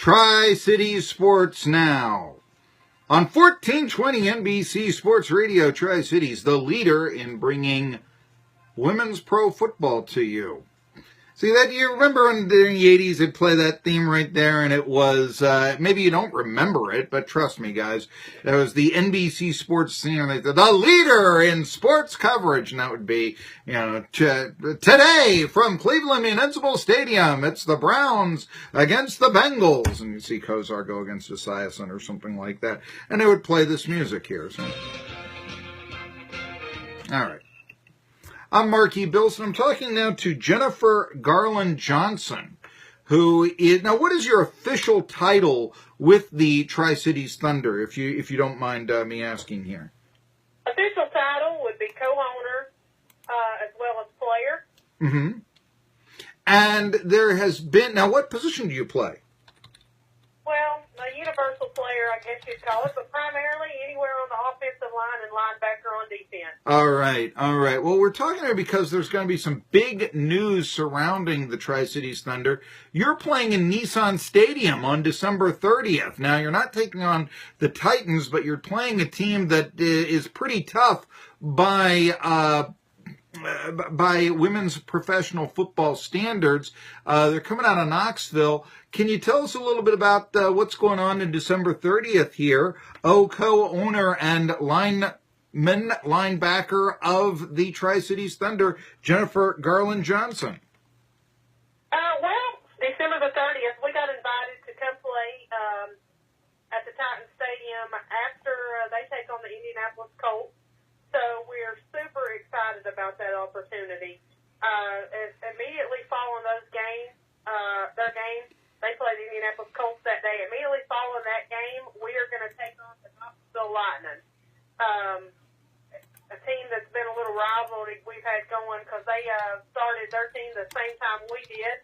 Tri-Cities Sports Now. On 1420 NBC Sports Radio, Tri-Cities, the leader in bringing women's pro football to you. See, that you remember in the 80s, they'd play that theme right there, and it was, maybe you don't remember it, but trust me, guys, that was the NBC Sports theme, the leader in sports coverage, and that would be, today from Cleveland Municipal Stadium, it's the Browns against the Bengals, and you see Kozar go against Esiason or something like that, and they would play this music here. So. All right. I'm Marky Billson. I'm talking now to Jennifer Garland Johnson, who is, now what is your official title with the Tri-Cities Thunder, if you don't mind me asking here? Official title would be co-owner as well as player. Mm-hmm. And there has been, now what position do you play? Well, a universal player, I guess you'd call it, but primarily anywhere on the offensive line and linebacker on defense. All right. Well, we're talking here because there's going to be some big news surrounding the Tri-Cities Thunder. You're playing in Nissan Stadium on December 30th. Now, you're not taking on the Titans, but you're playing a team that is pretty tough by women's professional football standards. They're coming out of Knoxville. Can you tell us a little bit about what's going on in December 30th here? Co-owner and linebacker of the Tri-Cities Thunder, Jennifer Garland Johnson. Well, December the 30th, we got invited to come play at the Nissan Stadium after they take on the Indianapolis Colts. So we're super excited about that opportunity. Immediately following those games, their game, they play the Indianapolis Colts that day. Immediately following that game, we are going to take on the Knoxville Lightning, a team that's been a little rivalry we've had going because they started their team the same time we did.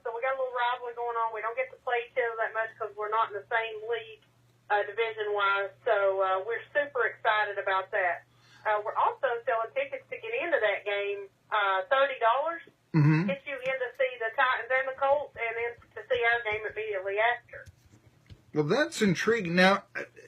So we got a little rivalry going on. We don't get to play each other that much because we're not in the same league division-wise. So we're super excited about that. We're also selling tickets to get into that game, $30. Mm-hmm. Get you in to see the Titans and the Colts, and then to see our game immediately after. Well, that's intriguing. Now,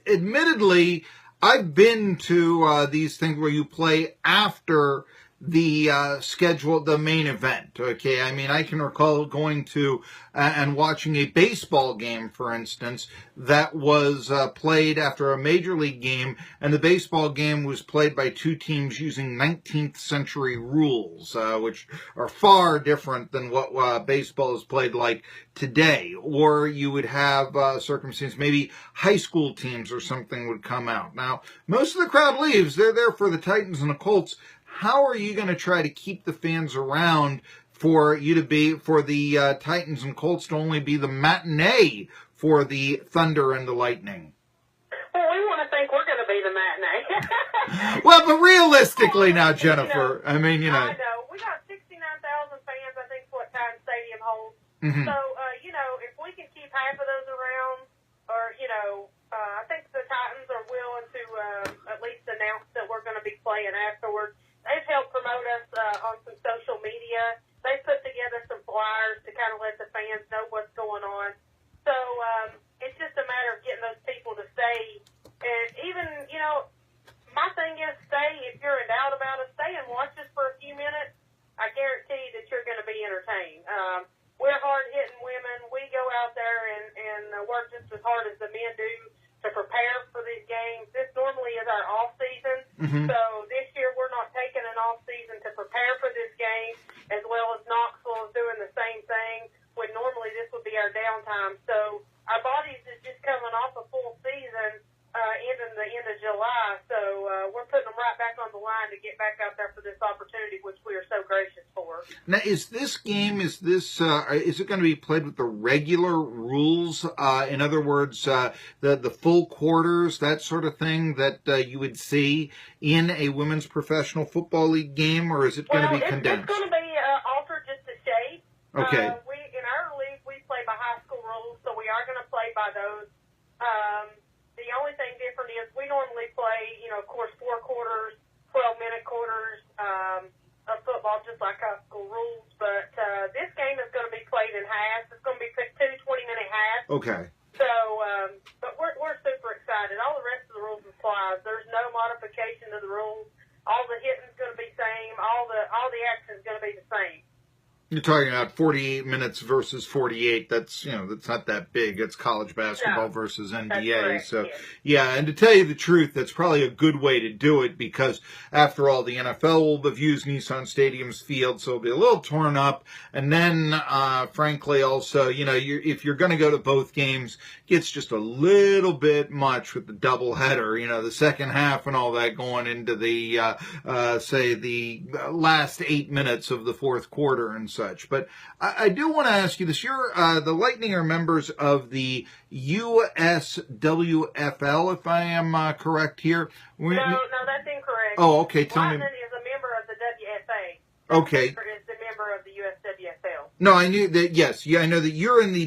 admittedly, I've been to these things where you play after the the main event, okay? I mean, I can recall going to and watching a baseball game, for instance, that was played after a major league game, and the baseball game was played by two teams using 19th century rules, which are far different than what baseball is played like today. Or you would have circumstances, maybe high school teams or something would come out. Now, most of the crowd leaves. They're there for the Titans and the Colts. How are you going to try to keep the fans around for the Titans and Colts to only be the matinee for the Thunder and the Lightning? Well, we want to think we're going to be the matinee. Well, but realistically now, Jennifer, I mean, I know. We got 69,000 fans, I think, what Nissan Stadium holds. Mm-hmm. So, if we can keep half of those around, or, I think the Titans are willing to at least announce that we're going to be playing afterwards. They've helped promote us on some social media. They've put together some flyers to kind of let the fans know what's going on. So it's just a matter of getting those people to stay. And even, my thing is stay. If you're in doubt about us, stay and watch us for a few minutes. I guarantee that you're going to be entertained. We're hard-hitting women. We go out there and work just as hard as the men do to prepare for these games. This normally is our off-season. Mm-hmm. So this year we're not taking an off-season to prepare for this game, as well as Knoxville is doing the same thing, when normally this would be our downtime. So our bodies is just coming off a full season ending the end of July. So we're putting them right back on the line to get back out there for this opportunity, which we are so gracious for. Now, is it going to be played with the regular rules? In other words, the full quarters, that sort of thing that you would see in a women's professional football league game, or is it going to be condensed? It's going to be altered just a shade. Okay. In our league, we play by high school rules, so we are going to play by those. The only thing different is we normally play, of course, 4 quarters, 12-minute quarters of football, just like high school rules. But this game is going to be played in halves. It's going to be 2 20-minute halves. Okay. So, but we're super excited. All the rest of the rules apply. There's no modification to the rules. All the hitting's going to be same. All the action's going to be the same. You're talking about 48 minutes versus 48. That's, that's not that big. It's college basketball versus NBA. So, yeah, and to tell you the truth, that's probably a good way to do it because, after all, the NFL will have used Nissan Stadium's field, so it'll be a little torn up. And then, frankly, also, if you're going to go to both games, it gets just a little bit much with the doubleheader, the second half and all that going into the, say, the last 8 minutes of the fourth quarter and such. But I do want to ask you this. The Lightning are members of the USWFL, if I am correct here. No, that's incorrect. Oh, okay. Tell me. Lightning is a member of the WFA. Okay. Is the member of the USWFL. No, I knew that. Yes, yeah, I know that you're in the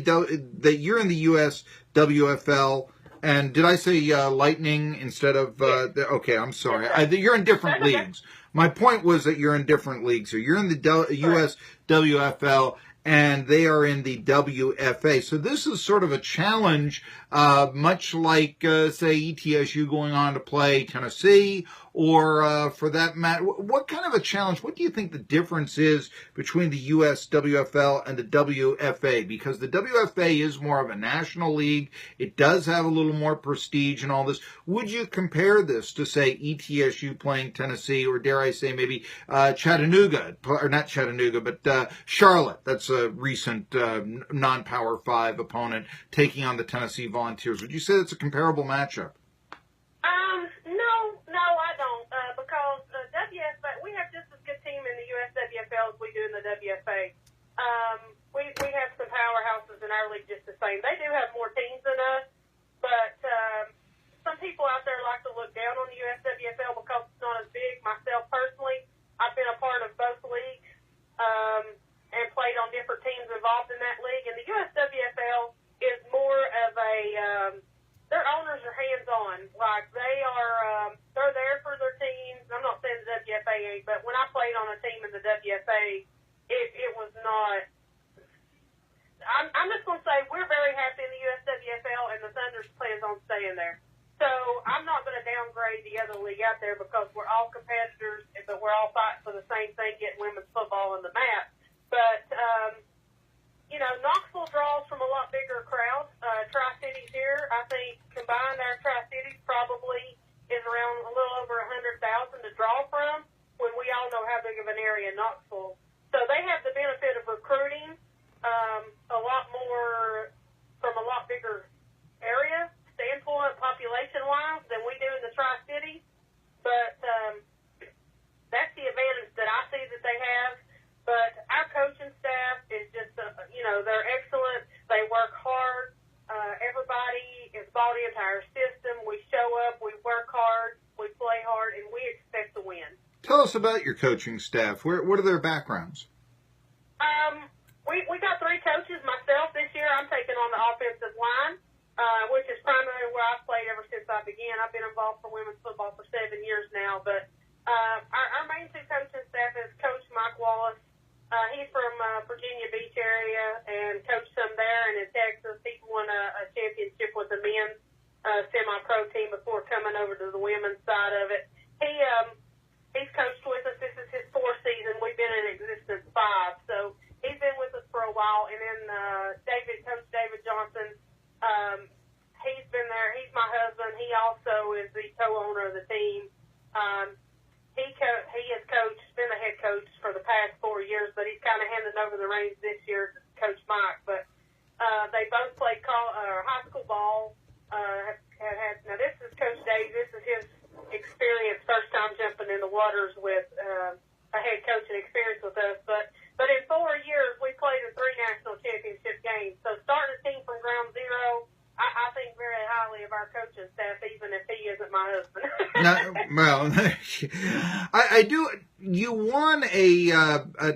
USWFL. And did I say Lightning instead of? Okay, I'm sorry. You're in different leagues. My point was that you're in different leagues. So you're in the USWFL, and they are in the WFA. So this is sort of a challenge, much like, say, ETSU going on to play Tennessee, or for that matter, what kind of a challenge? What do you think the difference is between the USWFL and the WFA? Because the WFA is more of a national league. It does have a little more prestige and all this. Would you compare this to, say, ETSU playing Tennessee, or dare I say maybe Chattanooga, or not Chattanooga, but Charlotte? That's a recent non-Power 5 opponent taking on the Tennessee Volunteers. Would you say it's a comparable matchup? No, I don't. Because WFA, we have just as good team in the USWFL as we do in the WFA. We have some powerhouses in our league just the same. They do have more teams than us, but some people out there like to look down on the USWFL because it's not as big. Myself personally, I've been a part of both leagues and played on different teams involved in that league. And the USWFL is more of a their owners are hands-on. Like, they're there for their teams. I'm not saying the WFA ain't, but when I played on a team in the WFA, it was not. I'm just going to say we're very happy in the USWFL, and the Thunders plans on staying there. So I'm not going to downgrade the other league out there because we're all competitors, but we're all fighting for the same thing, getting women's football on the map. But, Knoxville draws from a lot bigger crowd. Tri-Cities here, I think combined our Tri-Cities probably is around a little over 100,000 to draw from, when we all know how big of an area Knoxville. So they have the benefit of recruiting a lot more from a lot bigger area standpoint, population-wise, than we do in the Tri-Cities. But that's the advantage that I see that they have. But our coaching staff is just, they're excellent. They work hard. Everybody is bought into our system. We show up, we work hard, we play hard, and we expect to win. Tell us about your coaching staff. What are their backgrounds? We got 3 coaches. Myself, this year, I'm taking on the offensive line, which is primarily where I've played ever since I began. I've been involved for women's football for 7 years now. But our main 2 coaching staff is Coach Mike Wallace. He's from Virginia Beach area and coached some there, and in Texas, he won a championship with the men's semi-pro team before coming over to the women's side of it. He's coached with us. This is his 4th season. We've been in existence 5, so he's been with us for a while. And then Coach David Johnson, he's been there. He's my husband. He also is the co-owner of the team. He has been the head coach for the past 4 years, but he's kind of handing over the reins this year to Coach Mike. But they both played high school ball. Now this is Coach Dave. This is his experience, first time jumping in the waters with a head coaching experience with us. But in 4 years, we played in 3 national championship games. So starting a team from ground zero, I think very highly of our coaching staff, even if he isn't my husband. I do. You won a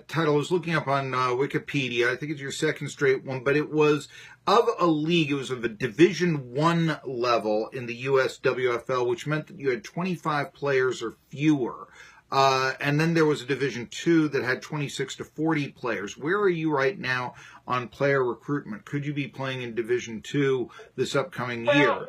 title. I was looking up on Wikipedia. I think it's your 2nd straight one, but it was of a league. It was of a Division I level in the USWFL, which meant that you had 25 players or fewer. And then there was a Division II that had 26 to 40 players. Where are you right now on player recruitment? Could you be playing in Division II this upcoming year? Well,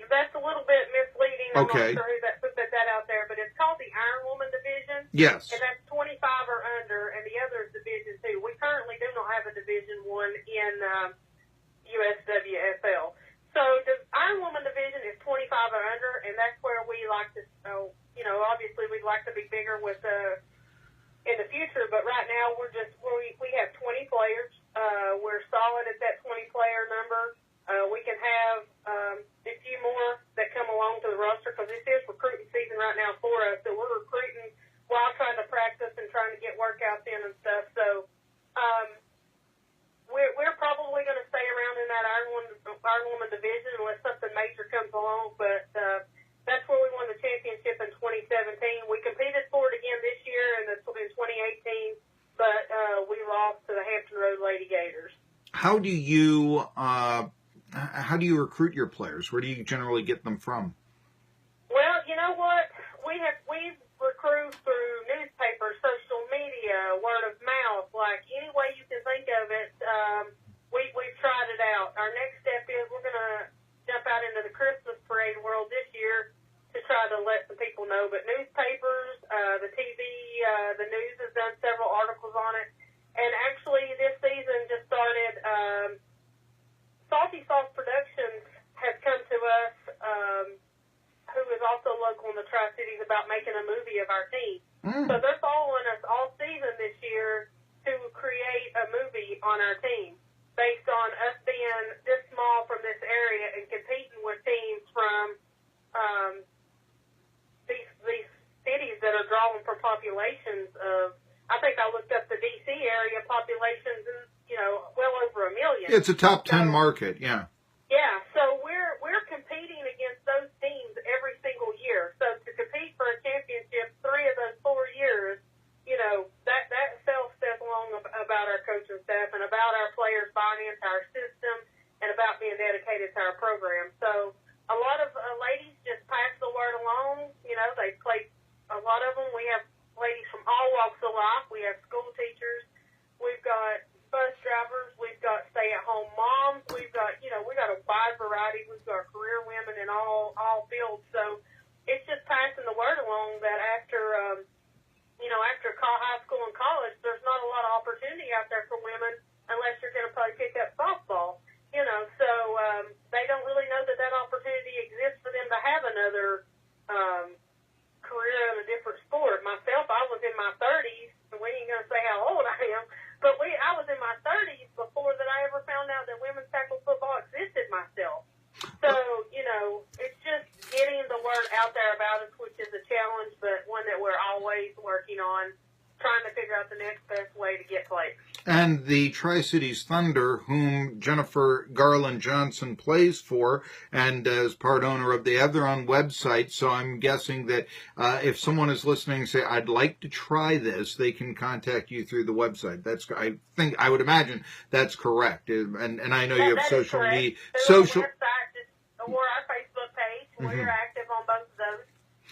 that's a little bit misleading. Okay. I'm not sure who put that out there, but it's called the Iron Woman Division. Yes. And that's 25 or under, and the other is Division II. We currently do not have a Division I in USWFL. So the Iron Woman Division is 25 or under, and that's where we like to, obviously we'd like to be bigger with in the future, but right now we have 20 players. We're solid at that 20-player number. We can have a few more that come along to the roster because this is recruiting season right now for us. So we're recruiting while trying to practice and trying to get workouts in and stuff. So we're probably going to stay around in that Iron Woman division unless something major comes along. But that's where we won the championship in 2017. We competed for it again this year in 2018, but we lost to the Hampton Road Lady Gators. How do you recruit your players? Where do you generally get them from? Well, you know what? We recruit through newspapers, social media, word of mouth, like any way you can think of it. We've tried it out. Our next step is we're going to jump out into the Christmas parade world this year to try to let some people know. But newspapers, the TV, the news has done several articles on it. And actually, this season just started. Salty Sauce Productions has come to us, who is also local in the Tri-Cities, about making a movie of our team. So they're following us all season this year to create a movie on our team based on us being this small from this area and competing with teams from these cities that are drawing from populations of, I think I looked up the D.C. area populations, and well over 1 million. It's a top 10 market, yeah. Yeah, so we're competing against those teams every single year. So to compete for a championship 3 of those 4 years, that itself says along about our coaching staff and about our players buying into our system and about being dedicated to our program. So a lot of ladies just pass the word along. They play, a lot of them. We have ladies from all walks of life. We have school teachers. We've got bus drivers. We've got stay-at-home moms. We've got, we got a wide variety. We've got career women in all fields. So it's just passing the word along that after high school and college, there's not a lot of opportunity out there for women unless you're going to probably pick up softball. So they don't really know that opportunity exists for them to have another career in a different sport. Myself, I was in my 30s. We ain't going to say how old I am, but I was in my 30s before that I ever found out that women's tackle football existed myself. So, it's just getting the word out there about us, which is a challenge, but one that we're always working on, trying to figure out the next best way to get players. And the Tri-Cities Thunder, whom Jennifer Garland Johnson plays for, and is part owner of, they have their own website. So I'm guessing that if someone is listening and say, I'd like to try this, they can contact you through the website. I would imagine that's correct. And I know you have social media. Social website or our Facebook page. We're active on both of those.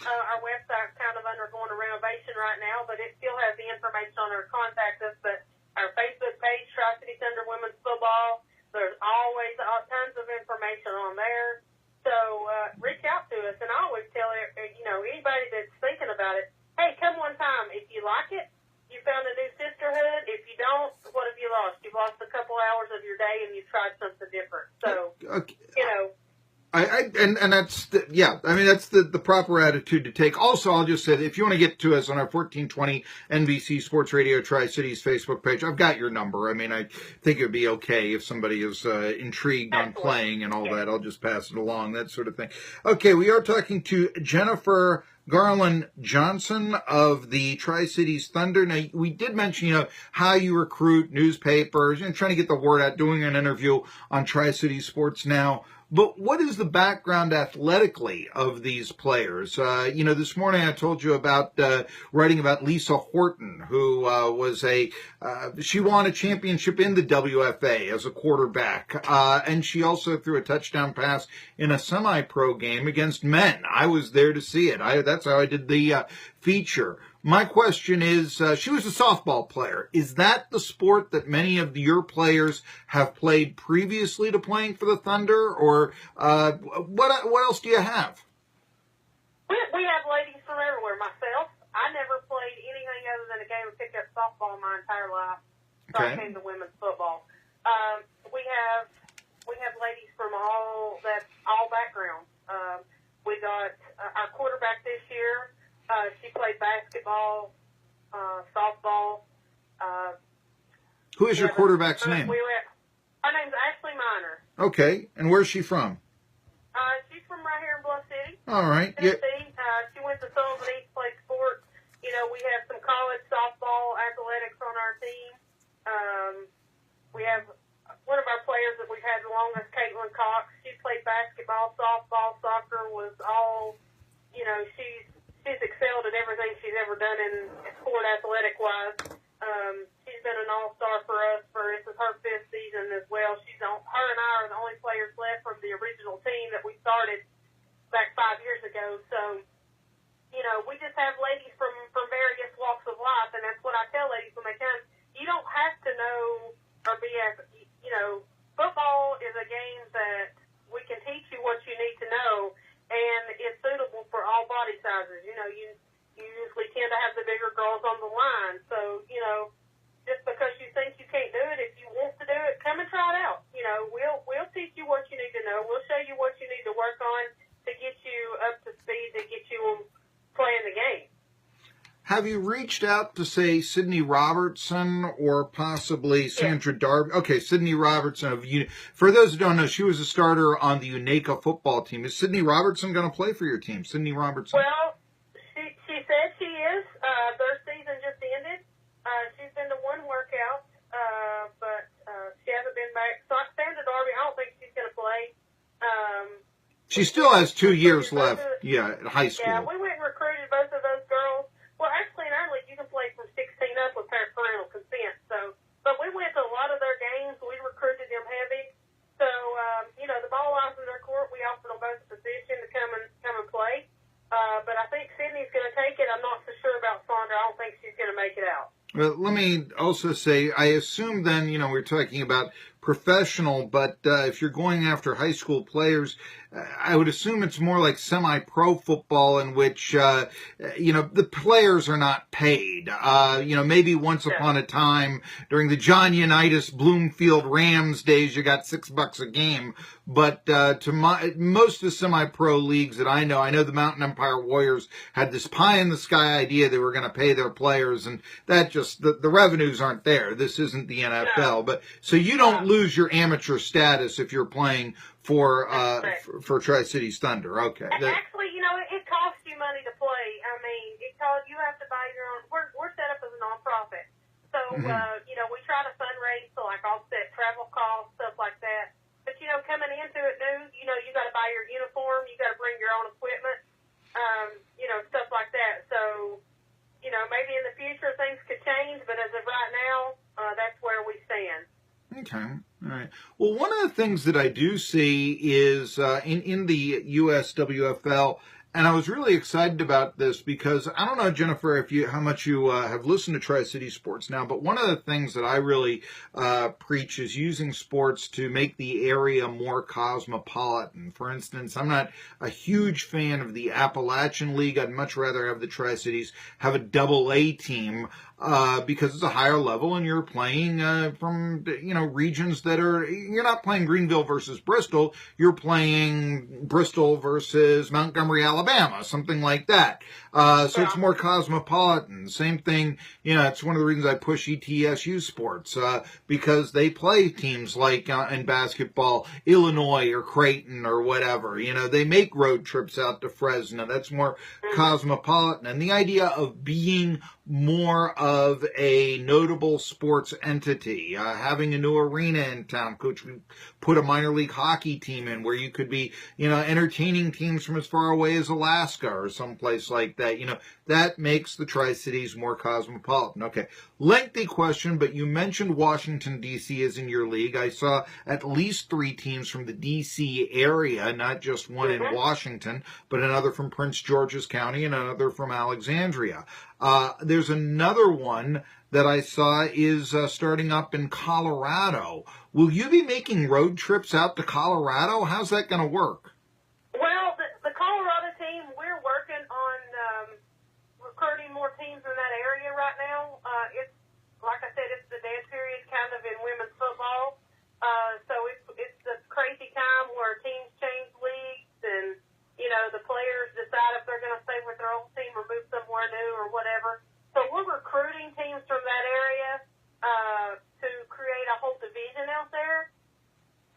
Our website's kind of undergoing a renovation right now, but it still has the information on our contact us. But our Facebook page, Tri-City Thunder Women's Football, there's always tons of information on there. So reach out to us. And I always tell anybody that's thinking about it, hey, come one time. If you like it, you found a new sisterhood. If you don't, what have you lost? You've lost a couple hours of your day and you've tried something different. So, And that's that's the proper attitude to take. Also, I'll just say that if you want to get to us on our 1420 NBC Sports Radio Tri-Cities Facebook page, I've got your number. I mean, I think it would be okay if somebody is intrigued on playing and all that. I'll just pass it along, that sort of thing. Okay, we are talking to Jennifer Garland Johnson of the Tri-Cities Thunder. Now, we did mention, how you recruit newspapers and trying to get the word out, doing an interview on Tri-Cities Sports Now. But what is the background athletically of these players? This morning I told you about writing about Lisa Horton, who she won a championship in the WFA as a quarterback. And she also threw a touchdown pass in a semi-pro game against men. I was there to see it. That's how I did the feature. My question is, she was a softball player. Is that the sport that many of your players have played previously to playing for the Thunder, or what else do you have? We have ladies from everywhere. Myself, I never played anything other than a game of pickup softball my entire life. So I came to women's football. We have ladies from all backgrounds. We got our quarterback this year. She played basketball, softball. Who is your quarterback's name? Her name's Ashley Miner. Okay, and where's she from? She's from right here in Bluff City. All right. Tennessee. She went to Sullivan East, played sports. You know, we have some college softball athletics on our team. We have one of our players that we've had the longest, Caitlin Cox. She played basketball, softball, soccer, was all, you know, she's excelled at everything she's ever done in sport athletic-wise. She's been an all-star for us this is her 5th season as well. Her and I are the only players left from the original team that we started back 5 years ago. So, you know, we just have ladies from various walks of life, and that's what I tell ladies when they come. You don't have to know or be you know, football is a game that we can teach you what you need to know, and it's suitable for all body sizes. You know, you usually tend to have the bigger girls on the line. So, you know, just because you think you can't do it, if you want to do it, come and try it out. You know, we'll teach you what you need to know. We'll show you what you need to work on to get you up to speed, to get you playing the game. Have you reached out to, say, Sydney Robertson or possibly Sandra Darby? Okay, Sydney Robertson. For those who don't know, she was a starter on the UNACA football team. Is Sydney Robertson going to play for your team? Sydney Robertson. Well, she said she is. Their season just ended. She's been to one workout, but she hasn't been back. So Sandra Darby, I don't think she's going to play. She still has 2 years left, at high school. Yeah, we went and recruited both of those girls. Well, actually, in our league, you can play from 16 up with parental consent. So, but we went to a lot of their games. We recruited them heavy. So, you know, the ball lies in their court. We offered them both a position to come and play. But I think Sydney's going to take it. I'm not so sure about Sandra. I don't think she's going to make it out. Well, let me also say, I assume then, you know, we're talking about professional, but if you're going after high school players, I would assume it's more like semi-pro football in which, you know, the players are not paid. You know, maybe once upon a time during the John Unitas Bloomfield Rams days, you got $6 a game. But most of the semi-pro leagues that I know the Mountain Empire Warriors had this pie-in-the-sky idea they were going to pay their players, and that just, the revenues aren't there. This isn't the NFL. No. But so you don't lose your amateur status if you're playing for Tri-Cities Thunder. Okay. Actually, you know, it costs you money to play. I mean, you have to buy your own. We're set up as a nonprofit, so you know, we try to fundraise to like offset travel costs, stuff like that. But you know, coming into it new, you know, you got to buy your uniform, you got to bring your own equipment, you know, stuff like that. So, you know, maybe in the future things could change, but as of right now, that's where we stand. Okay. All right. Well, one of the things that I do see is in the USWFL, and I was really excited about this because I don't know, Jennifer, how much you have listened to Tri-City Sports now, but one of the things that I really preach is using sports to make the area more cosmopolitan. For instance, I'm not a huge fan of the Appalachian League. I'd much rather have the Tri-Cities have a AA team because it's a higher level and you're playing from, you know, regions that you're not playing Greenville versus Bristol, you're playing Bristol versus Montgomery, Alabama, something like that. So it's more cosmopolitan. Same thing, you know, it's one of the reasons I push ETSU sports, because they play teams like in basketball, Illinois or Creighton or whatever. You know, they make road trips out to Fresno. That's more cosmopolitan. And the idea of being more of a notable sports entity, having a new arena in town, which we put a minor league hockey team in where you could be, you know, entertaining teams from as far away as Alaska or someplace like that. You know, that makes the Tri-Cities more cosmopolitan. Okay, lengthy question, but you mentioned Washington, D.C. is in your league. I saw at least 3 teams from the D.C. area, not just one in Washington, but another from Prince George's County and another from Alexandria. There's another one that I saw is starting up in Colorado. Will you be making road trips out to Colorado? How's that going to work? Well, the Colorado team, we're working on recruiting more teams in that area right now. It's, like I said, it's the dead period kind of in women's football. So it's a crazy time where teams change leagues and, you know, the players decide if they're going to stay with their old team or move somewhere new or whatever. So we're recruiting teams from that area to create a whole division out there.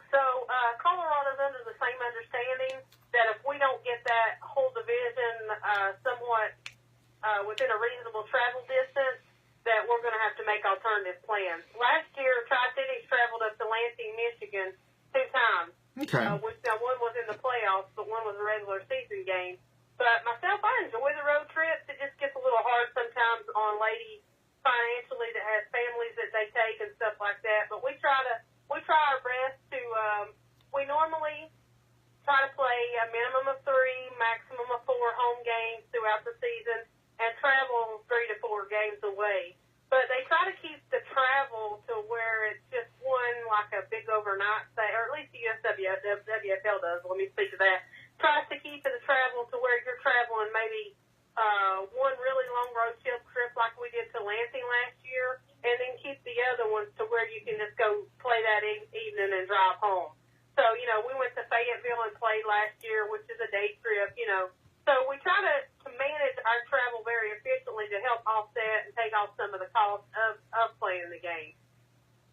So Colorado's under the same understanding that if we don't get that whole division somewhat within a reasonable travel distance, that we're going to have to make alternative plans. Last year, Tri-Cities traveled up to Lansing, Michigan 2 times. Okay. Which one was in the playoffs, but one was a regular season game. But myself, I enjoy the road trips. It just gets a little hard sometimes on ladies financially that have families that they take and stuff like that. But we try our best to. We normally try to play a minimum of 3, maximum of 4 home games throughout the season, and travel 3 to 4 games away. But they try to keep the travel to where it's just one, like a big overnight stay, or at least the USWFL does. Let me speak to that. Tries to keep the travel to where you're traveling maybe one really long road trip like we did to Lansing last year, and then keep the other ones to where you can just go play that evening and drive home. So, you know, we went to Fayetteville and played last year, which is a day trip, you know. So we try to manage our travel very efficiently to help offset and take off some of the cost of playing the game.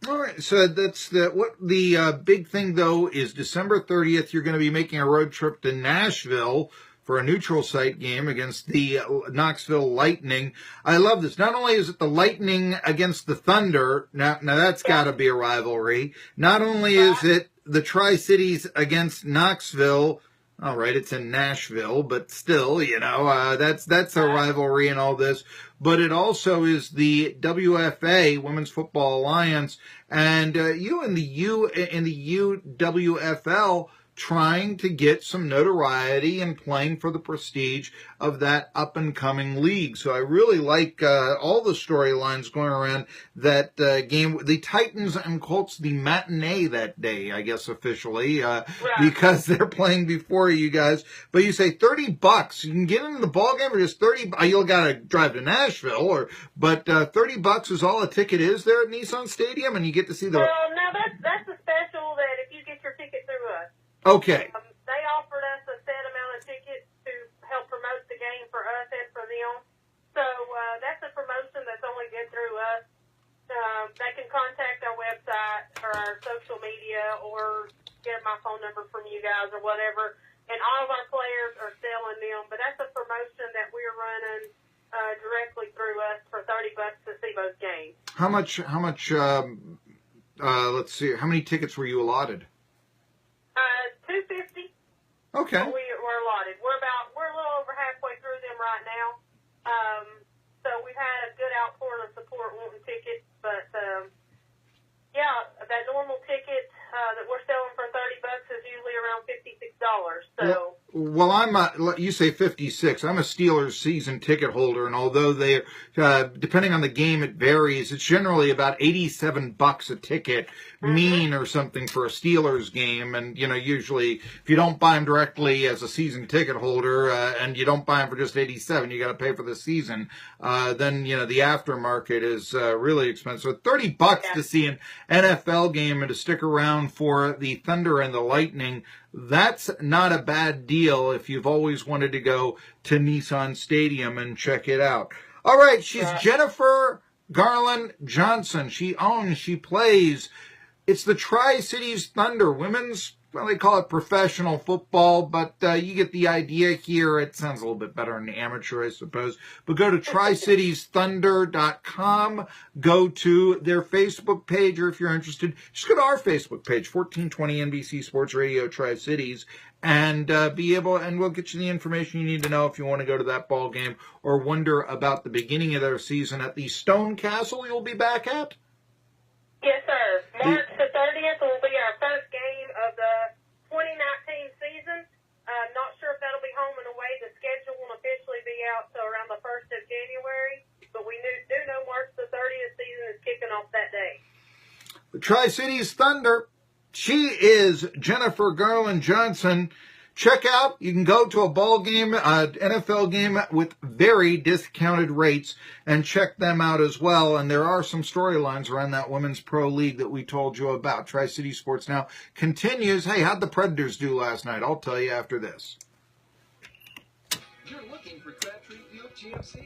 All right, so that's the big thing, though, is December 30th, you're going to be making a road trip to Nashville for a neutral site game against the Knoxville Lightning. I love this. Not only is it the Lightning against the Thunder, now that's got to be a rivalry. Not only is it the Tri-Cities against Knoxville. All right, it's in Nashville, but still, you know, that's a rivalry in all this. But it also is the WFA, Women's Football Alliance, and you in the UWFL trying to get some notoriety and playing for the prestige of that up-and-coming league. So I really like all the storylines going around that game. The Titans and Colts, the matinee that day, I guess officially, because they're playing before you guys. But you say $30, you can get into the ball game for just $30. You'll got to drive to Nashville, but $30 is all a ticket is there at Nissan Stadium, and you get to see the. Well, no, that's a special that if you get your ticket through us. Okay. They offered us a set amount of tickets to help promote the game for us and for them. So that's a promotion that's only good through us. They can contact our website or our social media or get my phone number from you guys or whatever. And all of our players are selling them. But that's a promotion that we're running directly through us for $30 to see both games. How much, let's see, how many tickets were you allotted? 250. Okay. We're allotted. We're a little over halfway through them right now. So we've had a good outpouring of support wanting tickets, but yeah, that normal ticket that we're selling for $30 is usually around $56. So. Well, you say 56. I'm a Steelers season ticket holder, and although they, depending on the game, it varies. It's generally about $87 a ticket, mean or something for a Steelers game. And you know, usually if you don't buy them directly as a season ticket holder, and you don't buy them for just $87, you got to pay for the season. Then you know the aftermarket is really expensive. So $30 to see an NFL game and to stick around for the Thunder and the Lightning. That's not a bad deal if you've always wanted to go to Nissan Stadium and check it out. All right, she's Jennifer Garland Johnson. She plays. It's the Tri-Cities Thunder, women's well, they call it professional football, but you get the idea here. It sounds a little bit better than amateur, I suppose. But go to TriCitiesThunder.com. Go to their Facebook page, or if you're interested, just go to our Facebook page, 1420 NBC Sports Radio Tri-Cities, and and we'll get you the information you need to know if you want to go to that ball game or wonder about the beginning of their season at the Stone Castle you'll be back at. Yes, sir. March the 30th will be our first game of the 2019 season. Not sure if that'll be home and away. The schedule won't officially be out till around the 1st of January, but we do know March the 30th season is kicking off that day. The Tri-Cities Thunder. She is Jennifer Garland Johnson. Check out, you can go to a ball game, NFL game with very discounted rates, and check them out as well. And there are some storylines around that Women's Pro League that we told you about. Tri-City Sports Now continues. Hey, how'd the Predators do last night? I'll tell you after this. You're looking for Crabtree Field GMC.